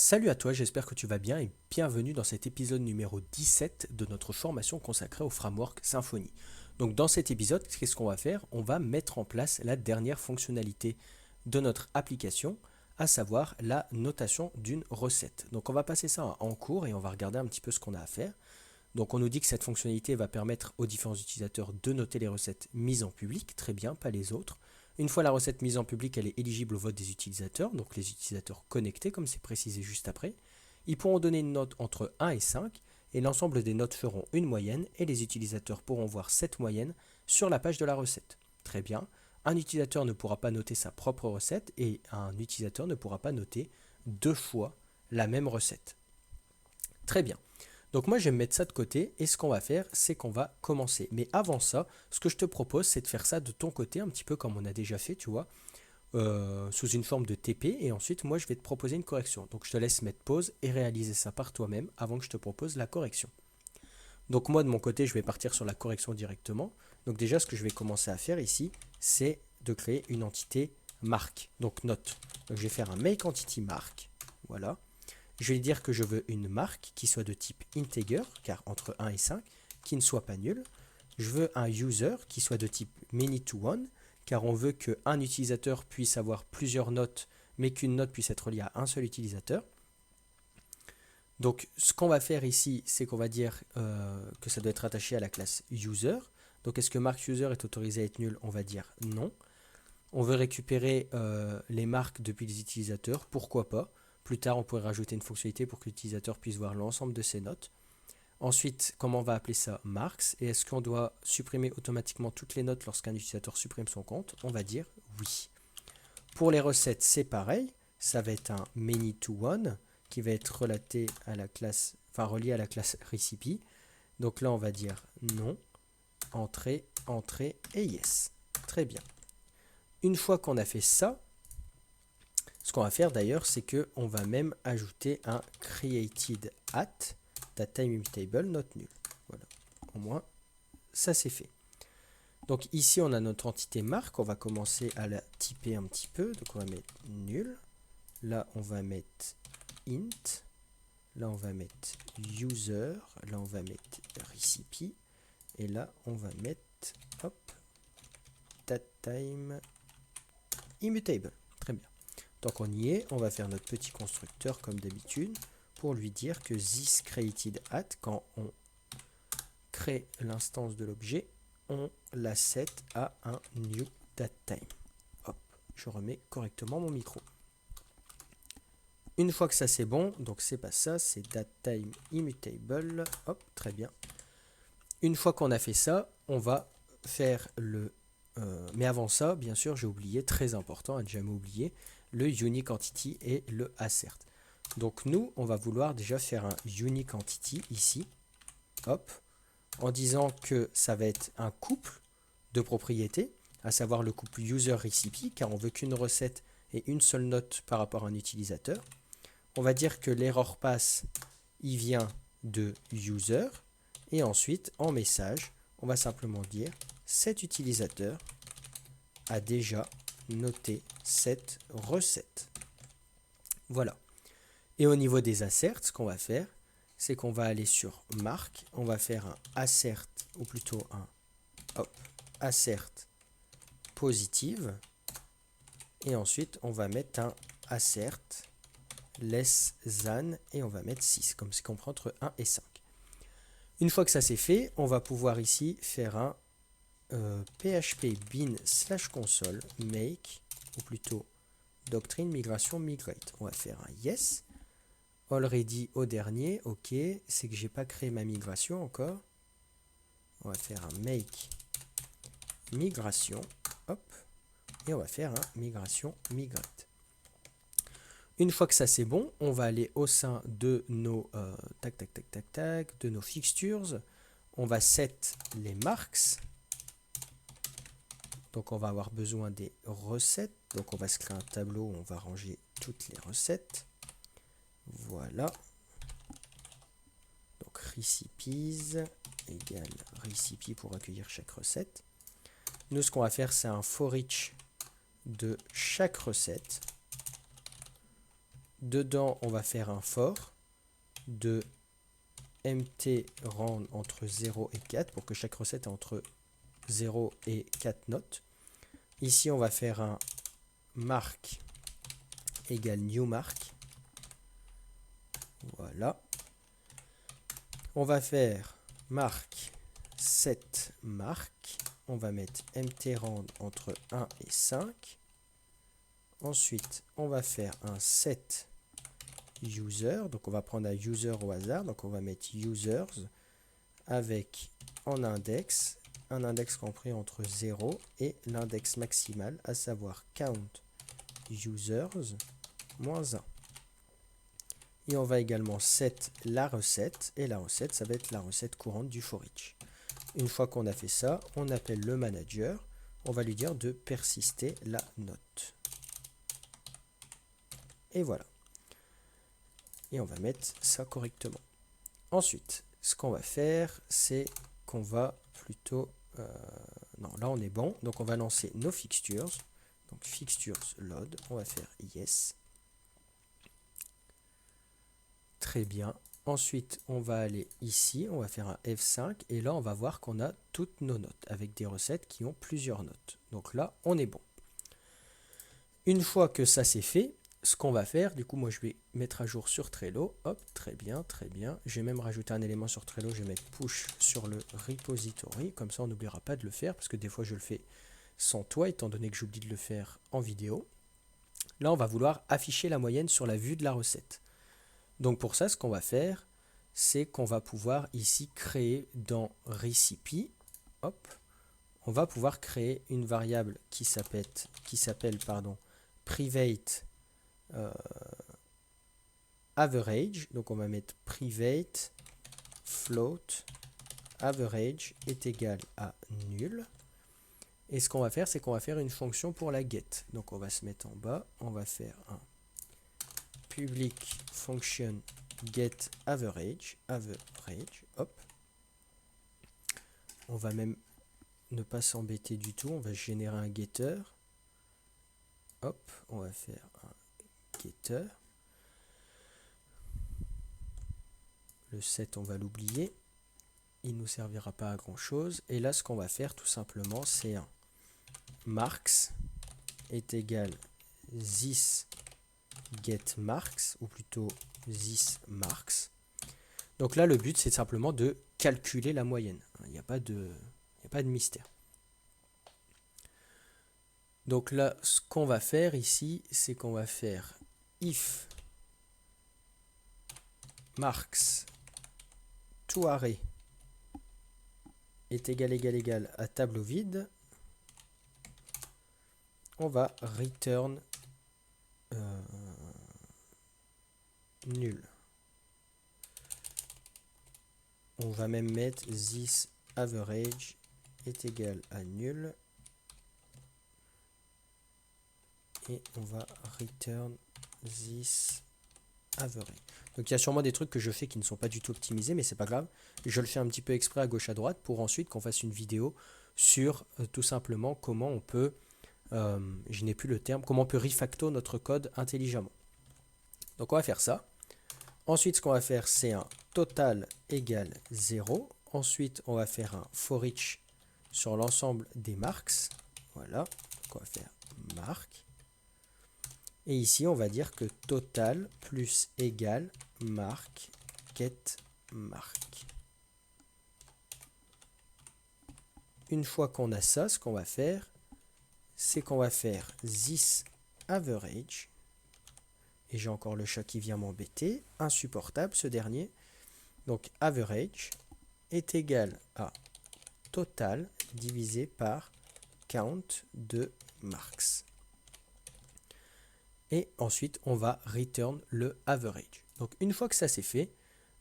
Salut à toi, j'espère que tu vas bien et bienvenue dans cet épisode numéro 17 de notre formation consacrée au framework Symfony. Donc dans cet épisode, qu'est-ce qu'on va faire? On va mettre en place la dernière fonctionnalité de notre application, à savoir la notation d'une recette. Donc on va passer ça en cours et on va regarder un petit peu ce qu'on a à faire. Donc on nous dit que cette fonctionnalité va permettre aux différents utilisateurs de noter les recettes mises en public, très bien, pas les autres. Une fois la recette mise en public, elle est éligible au vote des utilisateurs, donc les utilisateurs connectés, comme c'est précisé juste après. Ils pourront donner une note entre 1 et 5, et l'ensemble des notes feront une moyenne, et les utilisateurs pourront voir cette moyenne sur la page de la recette. Très bien. Un utilisateur ne pourra pas noter sa propre recette, et un utilisateur ne pourra pas noter deux fois la même recette. Très bien. Donc moi je vais me mettre ça de côté et ce qu'on va faire c'est qu'on va commencer. Mais avant ça, ce que je te propose c'est de faire ça de ton côté un petit peu comme on a déjà fait, tu vois, sous une forme de TP et ensuite moi je vais te proposer une correction. Donc je te laisse mettre pause et réaliser ça par toi-même avant que je te propose la correction. Donc moi de mon côté je vais partir sur la correction directement. Donc déjà ce que je vais commencer à faire ici c'est de créer une entité marque, donc note. Donc je vais faire un make entity marque, voilà. Je vais dire que je veux une marque qui soit de type integer, car entre 1 et 5, qui ne soit pas nulle. Je veux un user qui soit de type many to one, car on veut qu'un utilisateur puisse avoir plusieurs notes, mais qu'une note puisse être liée à un seul utilisateur. Donc ce qu'on va faire ici, c'est qu'on va dire que ça doit être attaché à la classe user. Donc est-ce que marque user est autorisé à être nul? On va dire non. On veut récupérer les marques depuis les utilisateurs, pourquoi pas. Plus tard, on pourrait rajouter une fonctionnalité pour que l'utilisateur puisse voir l'ensemble de ses notes. Ensuite, comment on va appeler ça? Marks. Et est-ce qu'on doit supprimer automatiquement toutes les notes lorsqu'un utilisateur supprime son compte? On va dire oui. Pour les recettes, c'est pareil. Ça va être un many to one qui va être relaté à la classe, enfin relié à la classe recipe. Donc là, on va dire non, entrée, entrée et yes. Très bien. Une fois qu'on a fait ça, ce qu'on va faire d'ailleurs, c'est qu'on va même ajouter un created at datetime immutable not null. Voilà, au moins ça c'est fait. Donc ici on a notre entité marque, on va commencer à la typer un petit peu. Donc on va mettre nul. Là on va mettre int. Là on va mettre user. Là on va mettre recipe. Et là on va mettre hop, datetime immutable. Très bien. Donc on y est, on va faire notre petit constructeur comme d'habitude pour lui dire que this created at, quand on crée l'instance de l'objet, on la set à un new datetime. Hop, je remets correctement mon micro. Une fois que ça c'est bon, donc c'est pas ça, c'est datetime immutable. Hop, très bien. Une fois qu'on a fait ça, on va faire le... mais avant ça, bien sûr, j'ai oublié, très important, à ne jamais oublier, le unique entity et le assert. Donc nous, on va vouloir déjà faire un unique entity ici, hop, en disant que ça va être un couple de propriétés, à savoir le couple user-recipe, car on veut qu'une recette ait une seule note par rapport à un utilisateur. On va dire que l'error pass, il vient de user, et ensuite, en message, on va simplement dire cet utilisateur a déjà noté cette recette. Voilà. Et au niveau des asserts, ce qu'on va faire, c'est qu'on va aller sur marque, on va faire un assert, ou plutôt un assert positive, et ensuite on va mettre un assert less than, et on va mettre 6, comme c'est qu'on prend entre 1 et 5. Une fois que ça c'est fait, on va pouvoir ici faire un php bin /console make, ou plutôt doctrine migration migrate. On va faire un yes. Already au dernier, ok, c'est que j'ai pas créé ma migration encore. On va faire un make migration, hop, et on va faire un migration migrate. Une fois que ça c'est bon, on va aller au sein de nos de nos fixtures. On va set les marks. Donc on va avoir besoin des recettes. Donc on va se créer un tableau où on va ranger toutes les recettes. Voilà. Donc recipes égale recipe pour accueillir chaque recette. Nous ce qu'on va faire c'est un for each de chaque recette. Dedans, on va faire un for de mt rand entre 0 et 4 pour que chaque recette ait entre 0 et 4 notes. Ici, on va faire un mark égale new mark. Voilà. On va faire mark set mark. On va mettre mt rand entre 1 et 5. Ensuite, on va faire un set user. Donc, on va prendre un user au hasard. Donc, on va mettre users avec en index, un index compris entre 0 et l'index maximal, à savoir count users moins 1. Et on va également set la recette. Et la recette, ça va être la recette courante du for each. Une fois qu'on a fait ça, on appelle le manager. On va lui dire de persister la note. Et voilà. Et on va mettre ça correctement. Ensuite, ce qu'on va faire, c'est qu'on va plutôt... non, là on est bon. Donc on va lancer nos fixtures. Donc fixtures load. On va faire yes. Très bien. Ensuite, on va aller ici. On va faire un F5. Et là, on va voir qu'on a toutes nos notes avec des recettes qui ont plusieurs notes. Donc là, on est bon. Une fois que ça c'est fait, ce qu'on va faire, du coup, moi je vais mettre à jour sur Trello. Hop, très bien, très bien. Je vais même rajouter un élément sur Trello. Je vais mettre push sur le repository. Comme ça, on n'oubliera pas de le faire parce que des fois, je le fais sans toi, étant donné que j'oublie de le faire en vidéo. Là, on va vouloir afficher la moyenne sur la vue de la recette. Donc pour ça, ce qu'on va faire, c'est qu'on va pouvoir ici créer dans recipe, hop, on va pouvoir créer une variable qui s'appelle private average. Donc on va mettre private float average est égal à nul. Et ce qu'on va faire, c'est qu'on va faire une fonction pour la get. Donc on va se mettre en bas, on va faire un public function get average, hop. On va même ne pas s'embêter du tout, on va générer un getter. Hop, on va faire un getter. Le set, on va l'oublier. Il ne nous servira pas à grand chose. Et là, ce qu'on va faire tout simplement, c'est un marks est égal this get marks, ou plutôt this marks. Donc là, le but, c'est simplement de calculer la moyenne. Il n'y a pas de mystère. Donc là, ce qu'on va faire ici, c'est qu'on va faire if marks to array est égal à tableau vide. On va return nul. On va même mettre this average est égal à nul. Et on va return this average. Donc il y a sûrement des trucs que je fais qui ne sont pas du tout optimisés, mais c'est pas grave. Je le fais un petit peu exprès à gauche à droite pour ensuite qu'on fasse une vidéo sur tout simplement comment on peut, je n'ai plus le terme, comment on peut refactor notre code intelligemment. Donc on va faire ça. Ensuite, ce qu'on va faire, c'est un total égale 0. Ensuite, on va faire un for each sur l'ensemble des marks. Voilà. Donc on va faire mark. Et ici, on va dire que total plus égal mark get mark. Une fois qu'on a ça, ce qu'on va faire, c'est qu'on va faire this average. Et j'ai encore le chat qui vient m'embêter. Insupportable ce dernier. Donc average est égal à total divisé par count de marks. Et ensuite, on va return le average. Donc une fois que ça c'est fait,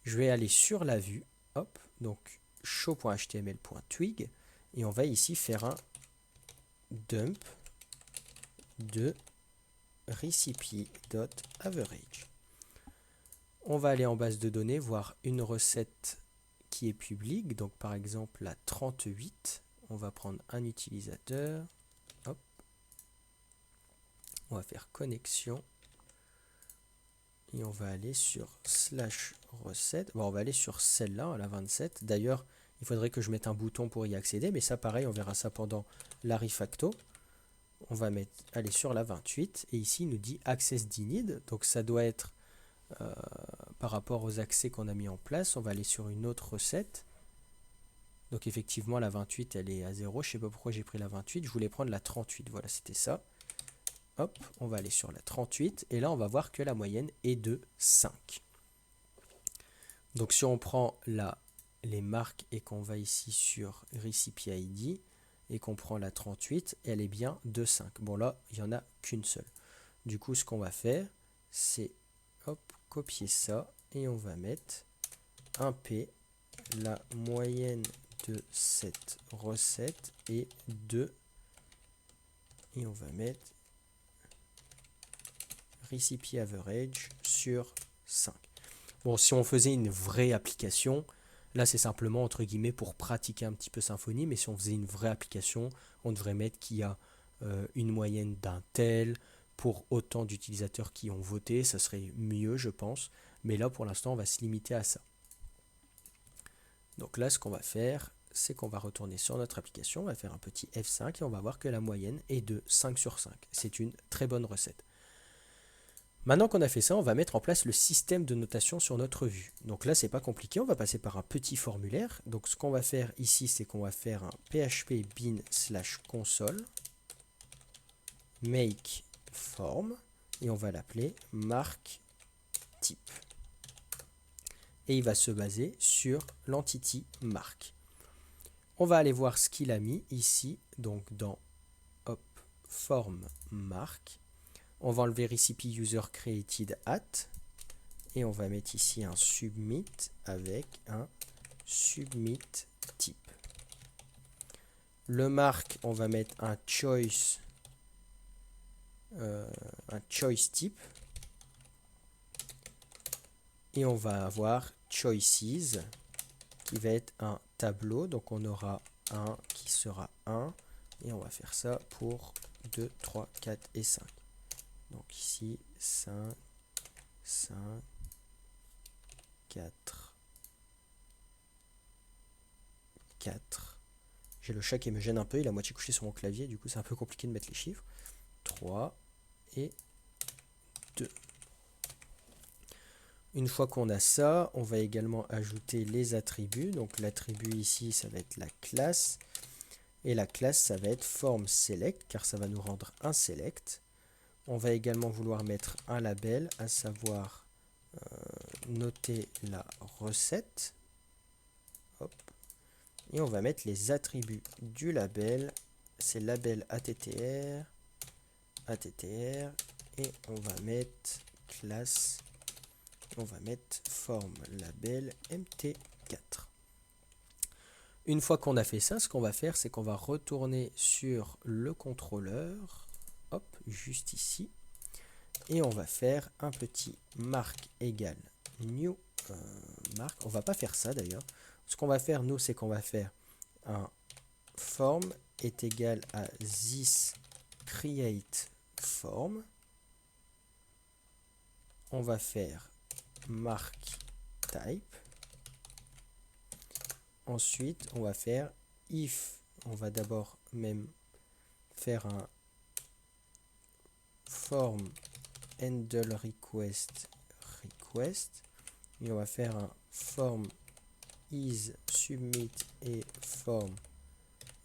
je vais aller sur la vue. Hop, donc show.html.twig. Et on va ici faire un dump de recipe.average. On va aller en base de données, voir une recette qui est publique. Donc par exemple la 38. On va prendre un utilisateur. Hop. On va faire connexion. et on va aller sur slash recette. Bon, on va aller sur celle-là, la 27. D'ailleurs, il faudrait que je mette un bouton pour y accéder, mais ça pareil, on verra ça pendant la refacto. On va aller sur la 28 et ici il nous dit access denied, donc ça doit être par rapport aux accès qu'on a mis en place. On va aller sur une autre recette. Donc effectivement la 28 elle est à 0, je sais pas pourquoi j'ai pris la 28, je voulais prendre la 38, voilà c'était ça. Hop, on va aller sur la 38 et là on va voir que la moyenne est de 5. Donc si on prend là les marques et qu'on va ici sur Recipe ID et qu'on prend la 38, elle est bien de 5. Bon là, il n'y en a qu'une seule. Du coup, ce qu'on va faire, c'est copier ça et on va mettre un P, la moyenne de cette recette est 2 et on va mettre Recipe Average sur 5. Bon, si on faisait une vraie application, là c'est simplement entre guillemets pour pratiquer un petit peu Symfony, mais si on faisait une vraie application, on devrait mettre qu'il y a une moyenne d'un tel pour autant d'utilisateurs qui ont voté, ça serait mieux je pense, mais là pour l'instant on va se limiter à ça. Donc là ce qu'on va faire, c'est qu'on va retourner sur notre application, on va faire un petit F5 et on va voir que la moyenne est de 5 sur 5. C'est une très bonne recette. Maintenant qu'on a fait ça, on va mettre en place le système de notation sur notre vue. Donc là, c'est pas compliqué, on va passer par un petit formulaire. Donc ce qu'on va faire ici, c'est qu'on va faire un php bin/console make form et on va l'appeler marque type. Et il va se baser sur l'entity marque. On va aller voir ce qu'il a mis ici, donc dans form marque. On va enlever recipe user created at et on va mettre ici un submit avec un submit type. Le marque, on va mettre un choice type et on va avoir choices qui va être un tableau, donc on aura un qui sera 1 et on va faire ça pour 2, 3, 4 et 5. Donc ici 5, 5, 4, 4. J'ai le chat qui me gêne un peu, il a moitié couché sur mon clavier, du coup c'est un peu compliqué de mettre les chiffres. 3 et 2. Une fois qu'on a ça, on va également ajouter les attributs. Donc l'attribut ici, ça va être la classe. Et la classe, ça va être form select, car ça va nous rendre un select. On va également vouloir mettre un label, à savoir noter la recette. Hop. Et on va mettre les attributs du label. C'est label attr, attr, et on va mettre classe, on va mettre form label mt4. Une fois qu'on a fait ça, ce qu'on va faire, c'est qu'on va retourner sur le contrôleur, hop, juste ici, et on va faire un petit marque égale new marque. On va pas faire ça d'ailleurs. Ce qu'on va faire, nous, c'est qu'on va faire un form est égal à this create form. On va faire marque type. Ensuite, on va faire if. On va d'abord même faire un form handle request et on va faire un form is submit et form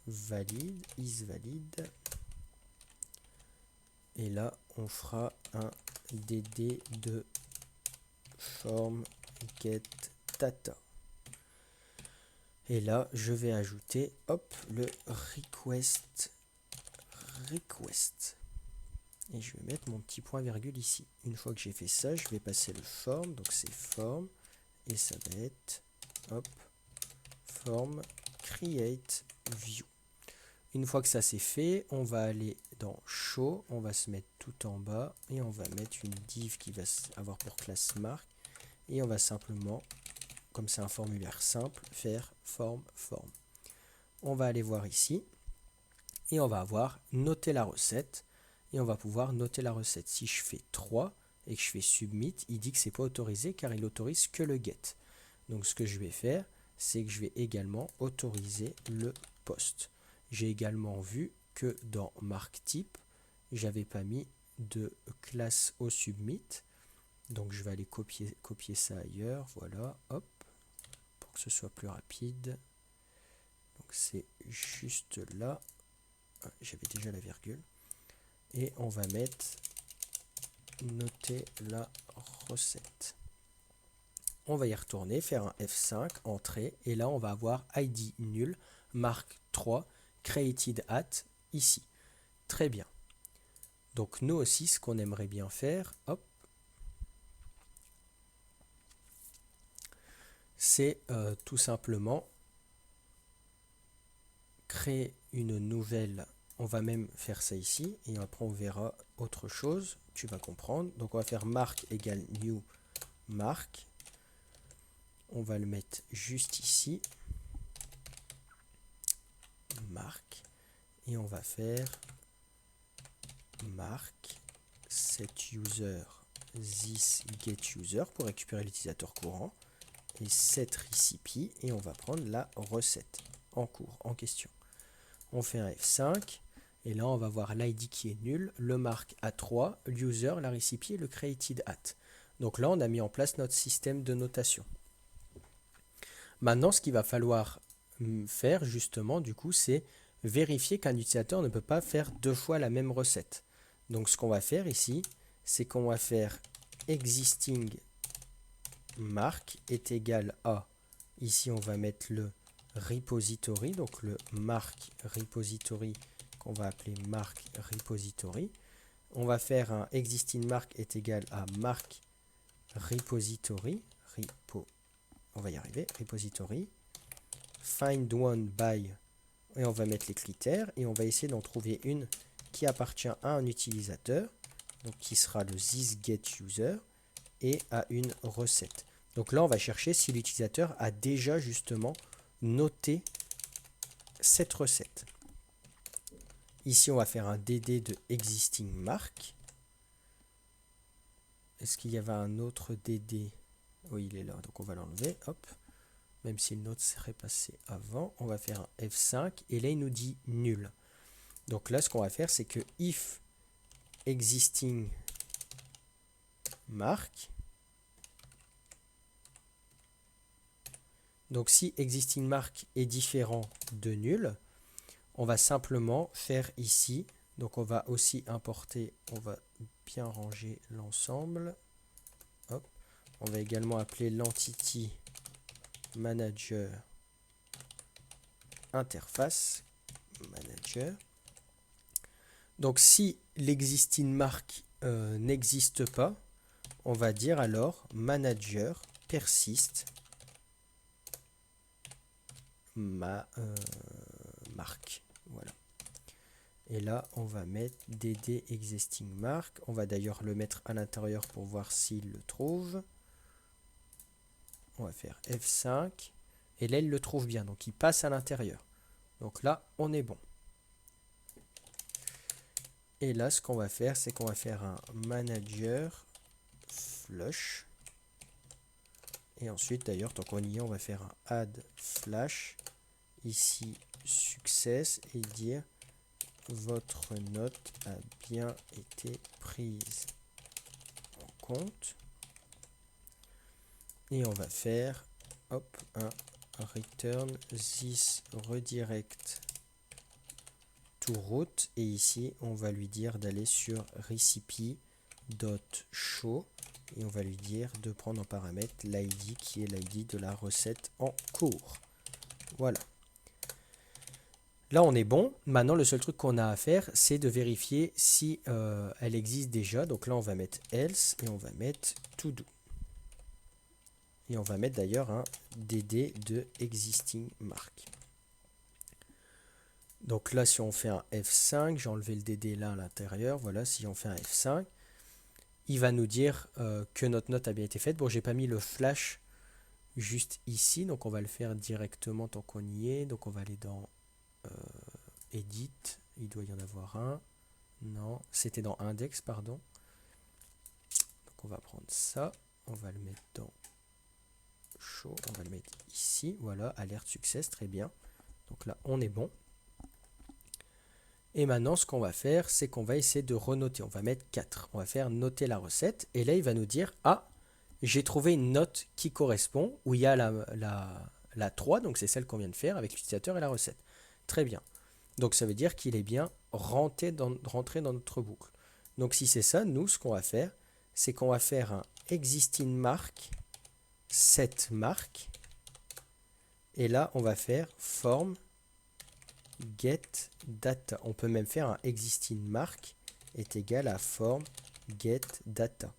valide is valide, et là on fera un dd de form get data. Et là, je vais ajouter, hop, le request. Et je vais mettre mon petit point virgule ici. Une fois que j'ai fait ça, je vais passer le form. Donc c'est form. Et ça va être, hop, form create view. Une fois que ça c'est fait, on va aller dans show. On va se mettre tout en bas. Et on va mettre une div qui va avoir pour classe marque. Et on va simplement, comme c'est un formulaire simple, faire form. On va aller voir ici et on va avoir noté la recette et on va pouvoir noter la recette. Si je fais 3, et que je fais submit, il dit que c'est pas autorisé car il autorise que le get. Donc ce que je vais faire, c'est que je vais également autoriser le post. J'ai également vu que dans marktype, j'avais pas mis de classe au submit. Donc je vais aller copier ça ailleurs, voilà, hop, pour que ce soit plus rapide. Donc c'est juste là, j'avais déjà la virgule. Et on va mettre noter la recette. On va y retourner, faire un F5, entrer, et là on va avoir ID nul, marque 3, created at, ici. Très bien. Donc nous aussi, ce qu'on aimerait bien faire, hop, c'est tout simplement créer une nouvelle, on va même faire ça ici, et après on verra autre chose, tu vas comprendre. Donc on va faire mark égale new mark, on va le mettre juste ici, mark, et on va faire mark set user this get user pour récupérer l'utilisateur courant, et set recipe, et on va prendre la recette en cours, en question. On fait un F5, et là on va voir l'ID qui est nul, le mark à 3, l'user, la recipe et le created at. Donc là on a mis en place notre système de notation. Maintenant ce qu'il va falloir faire justement du coup c'est vérifier qu'un utilisateur ne peut pas faire deux fois la même recette. Donc ce qu'on va faire ici, c'est qu'on va faire existing mark est égal à, ici on va mettre le repository, donc le mark repository qu'on va appeler mark repository. On va faire un existing mark est égal à mark repository, on va y arriver, repository, find one by, et on va mettre les critères, et on va essayer d'en trouver une qui appartient à un utilisateur, donc qui sera le this get user, et à une recette. Donc là, on va chercher si l'utilisateur a déjà justement noté cette recette. Ici, on va faire un dd de existing mark. Est-ce qu'il y avait un autre dd? Oui, il est là, donc on va l'enlever, hop. Même si le nôtre serait passé avant, on va faire un F5, et là, il nous dit nul. Donc là, ce qu'on va faire, c'est que if existing mark, donc si existing mark est différent de nul, on va simplement faire ici, donc on va aussi importer, on va bien ranger l'ensemble, hop, on va également appeler l'entity manager interface manager. Donc si l'existing mark n'existe pas, on va dire alors manager persiste marque. Voilà. Et là, on va mettre dd existing mark. On va d'ailleurs le mettre à l'intérieur pour voir s'il le trouve. On va faire F5. Et là, il le trouve bien. Donc, il passe à l'intérieur. Donc là, on est bon. Et là, ce qu'on va faire, c'est qu'on va faire un manager flush. Et ensuite, d'ailleurs, tant qu'on y est, on va faire un add flash. Ici, success. Et dire votre note a bien été prise en compte. Et on va faire hop, un return this redirect to route, et ici on va lui dire d'aller sur recipe.show et on va lui dire de prendre en paramètre l'ID qui est l'ID de la recette en cours. Voilà. Là on est bon. Maintenant le seul truc qu'on a à faire c'est de vérifier si elle existe déjà. Donc là on va mettre else et on va mettre to do. Et on va mettre d'ailleurs un dd de existing mark. Donc là, si on fait un F5, j'ai enlevé le dd là à l'intérieur. Voilà, si on fait un F5, il va nous dire que notre note a bien été faite. Bon, j'ai pas mis le flash juste ici, donc on va le faire directement tant qu'on y est. Donc on va aller dans Edit. Il doit y en avoir un. Non, c'était dans Index, pardon. Donc on va prendre ça, on va le mettre dans show, on va le mettre ici, voilà, alerte success, très bien. Donc là, on est bon. Et maintenant, ce qu'on va faire, c'est qu'on va essayer de renoter. On va mettre 4. On va faire noter la recette. Et là, il va nous dire, ah, j'ai trouvé une note qui correspond, où il y a la 3, donc c'est celle qu'on vient de faire avec l'utilisateur et la recette. Très bien. Donc ça veut dire qu'il est bien rentré dans notre boucle. Donc si c'est ça, nous, ce qu'on va faire, c'est qu'on va faire un existing mark, set mark. Et là, on va faire form get data. On peut même faire un existing mark est égal à form get data.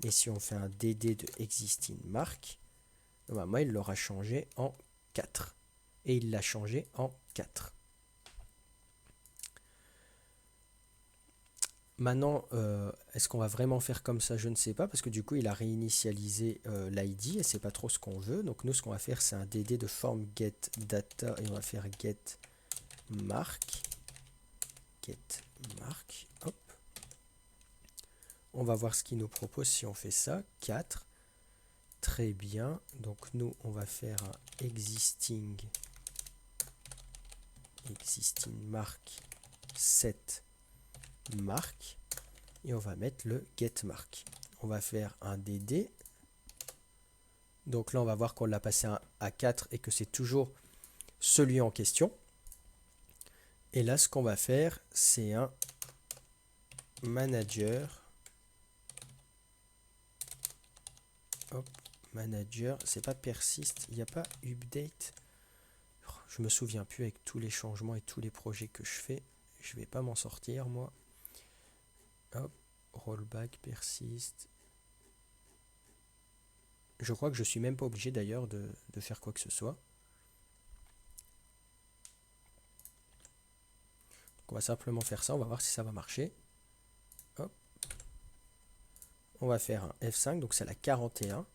Et si on fait un dd de existing mark, normalement il l'aura changé en 4. Et il l'a changé en 4. Maintenant, est-ce qu'on va vraiment faire comme ça? Je ne sais pas, parce que du coup il a réinitialisé l'ID et c'est pas trop ce qu'on veut. Donc nous, ce qu'on va faire, c'est un dd de form get data et on va faire get mark. Hop. On va voir ce qu'il nous propose si on fait ça. 4. Très bien. Donc nous, on va faire un existing mark set mark et on va mettre le get mark. On va faire un dd. Donc là, on va voir qu'on l'a passé à 4 et que c'est toujours celui en question. Et là, ce qu'on va faire, c'est un manager. Hop, manager, c'est pas persist, il n'y a pas update. Je me souviens plus avec tous les changements et tous les projets que je fais. Je vais pas m'en sortir, moi. Hop, rollback, persist. Je crois que je suis même pas obligé d'ailleurs de faire quoi que ce soit. Donc on va simplement faire ça, on va voir si ça va marcher. Hop. On va faire un F5, donc c'est la 41.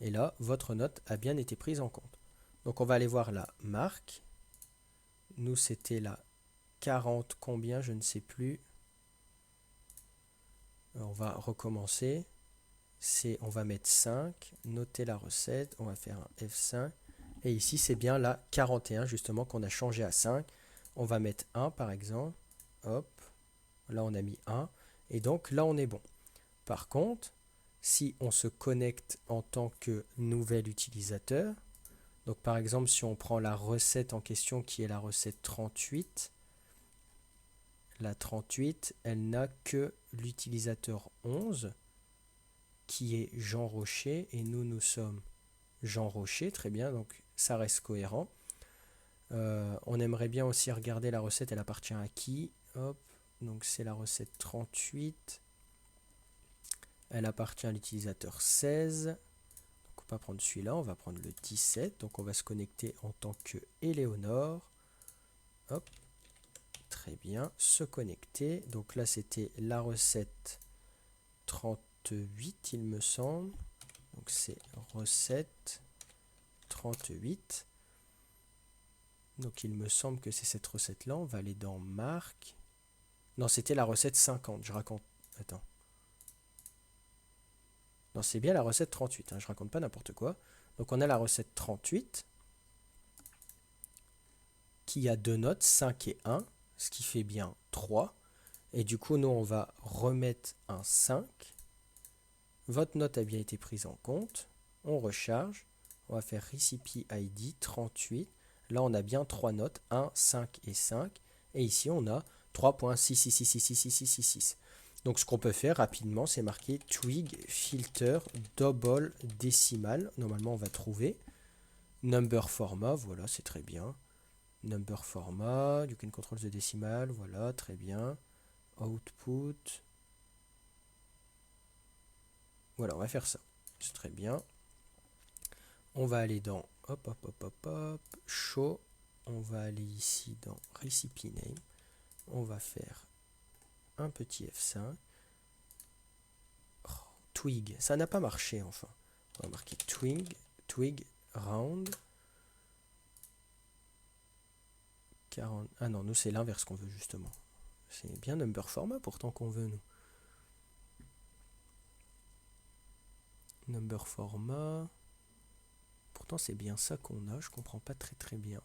Et là, votre note a bien été prise en compte. Donc on va aller voir la marque. Nous, c'était la 40 combien, je ne sais plus. On va recommencer. On va mettre 5, noter la recette, on va faire un F5. Et ici, c'est bien la 41 justement qu'on a changé à 5. On va mettre 1 par exemple. Hop, là on a mis 1. Et donc là, on est bon. Par contre, si on se connecte en tant que nouvel utilisateur, donc par exemple, si on prend la recette en question qui est la recette 38, la 38, elle n'a que l'utilisateur 11 qui est Jean Rocher et nous sommes Jean Rocher, très bien, donc ça reste cohérent. On aimerait bien aussi regarder la recette, elle appartient à qui? Hop, donc c'est la recette 38, elle appartient à l'utilisateur 16. Donc on va pas prendre celui-là, on va prendre le 17, donc on va se connecter en tant que Éléonore. Hop, très bien, se connecter. Donc là c'était la recette 38 il me semble. Donc c'est recette 38. Donc il me semble que c'est cette recette là. On va aller dans marque. Non, c'était la recette 50. Je raconte. Attends. Non, c'est bien la recette 38. Hein, je raconte pas n'importe quoi. Donc on a la recette 38 qui a deux notes, 5 et 1, ce qui fait bien 3. Et du coup, nous, on va remettre un 5. Votre note a bien été prise en compte. On recharge. On va faire recipe ID 38. Là, on a bien 3 notes, 1, 5 et 5. Et ici, on a 3.6666666. Donc, ce qu'on peut faire rapidement, c'est marquer twig filter double décimal. Normalement, on va trouver. Number format, voilà, c'est très bien. Number format, you can control the decimal, voilà, très bien. Output. Voilà, on va faire ça. C'est très bien. On va aller dans show. On va aller ici dans recipe name. On va faire un petit F5. Oh, twig, ça n'a pas marché enfin. On va marquer twig round. 40. Ah non, nous c'est l'inverse qu'on veut justement. C'est bien number format pourtant qu'on veut nous. number format. Pourtant c'est bien ça qu'on a, je comprends pas très bien.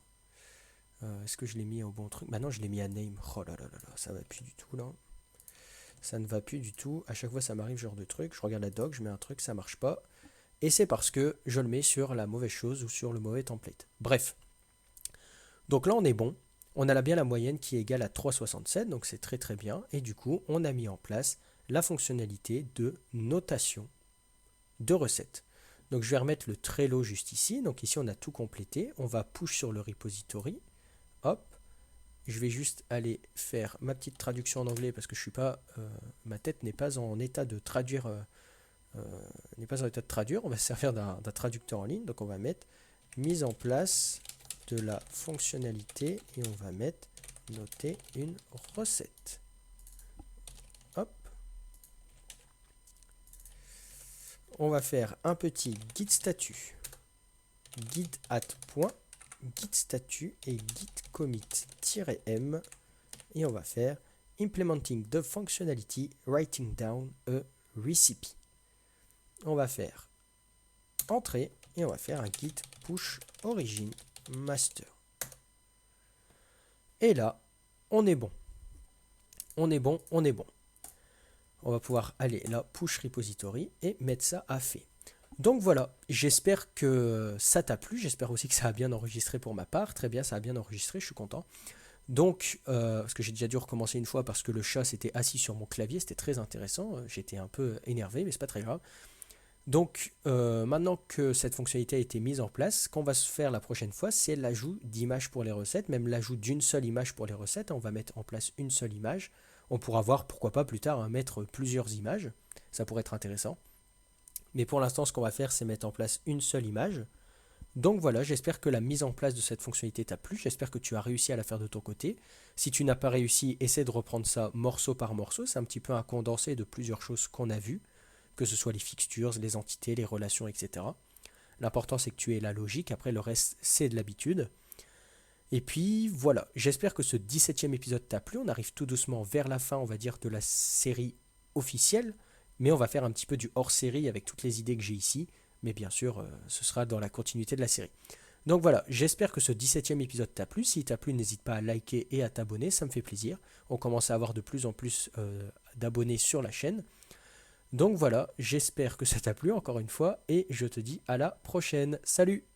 Est-ce que je l'ai mis au bon truc? Bah non, je l'ai mis à name. Oh là là là là, ça va plus du tout là. Ça ne va plus du tout. À chaque fois ça m'arrive ce genre de truc. Je regarde la doc, je mets un truc, ça marche pas. Et c'est parce que je le mets sur la mauvaise chose ou sur le mauvais template. Bref. Donc là on est bon. On a bien la moyenne qui est égale à 3,67, donc c'est très bien. Et du coup, on a mis en place la fonctionnalité de notation de recettes. Donc je vais remettre le Trello juste ici. Donc ici, on a tout complété. On va push sur le repository. Hop. Je vais juste aller faire ma petite traduction en anglais parce que je suis pas, ma tête n'est pas en état de traduire. On va se servir d'un traducteur en ligne. Donc on va mettre mise en place de la fonctionnalité et on va mettre noter une recette. Hop. On va faire un petit guide statut, guide at point, guide statut et guide commit-m et on va faire implementing the functionality, writing down a recipe. On va faire entrée et on va faire un git push origin master. Et là, on est bon. On est bon. On va pouvoir aller là, push repository et mettre ça à fait. Donc voilà, j'espère que ça t'a plu. J'espère aussi que ça a bien enregistré pour ma part. Très bien, ça a bien enregistré, je suis content. Donc, parce que j'ai déjà dû recommencer une fois parce que le chat s'était assis sur mon clavier. C'était très intéressant. J'étais un peu énervé, mais c'est pas très grave. Donc maintenant que cette fonctionnalité a été mise en place, ce qu'on va se faire la prochaine fois, c'est l'ajout d'images pour les recettes, même l'ajout d'une seule image pour les recettes. On va mettre en place une seule image. On pourra voir, pourquoi pas plus tard, mettre plusieurs images. Ça pourrait être intéressant. Mais pour l'instant, ce qu'on va faire, c'est mettre en place une seule image. Donc voilà, j'espère que la mise en place de cette fonctionnalité t'a plu. J'espère que tu as réussi à la faire de ton côté. Si tu n'as pas réussi, essaie de reprendre ça morceau par morceau. C'est un petit peu un condensé de plusieurs choses qu'on a vues, que ce soit les fixtures, les entités, les relations, etc. L'important, c'est que tu aies la logique. Après, le reste, c'est de l'habitude. Et puis, voilà. J'espère que ce 17e épisode t'a plu. On arrive tout doucement vers la fin, on va dire, de la série officielle. Mais on va faire un petit peu du hors-série avec toutes les idées que j'ai ici. Mais bien sûr, ce sera dans la continuité de la série. Donc voilà, j'espère que ce 17e épisode t'a plu. S'il t'a plu, n'hésite pas à liker et à t'abonner, ça me fait plaisir. On commence à avoir de plus en plus d'abonnés sur la chaîne. Donc voilà, j'espère que ça t'a plu encore une fois et je te dis à la prochaine. Salut!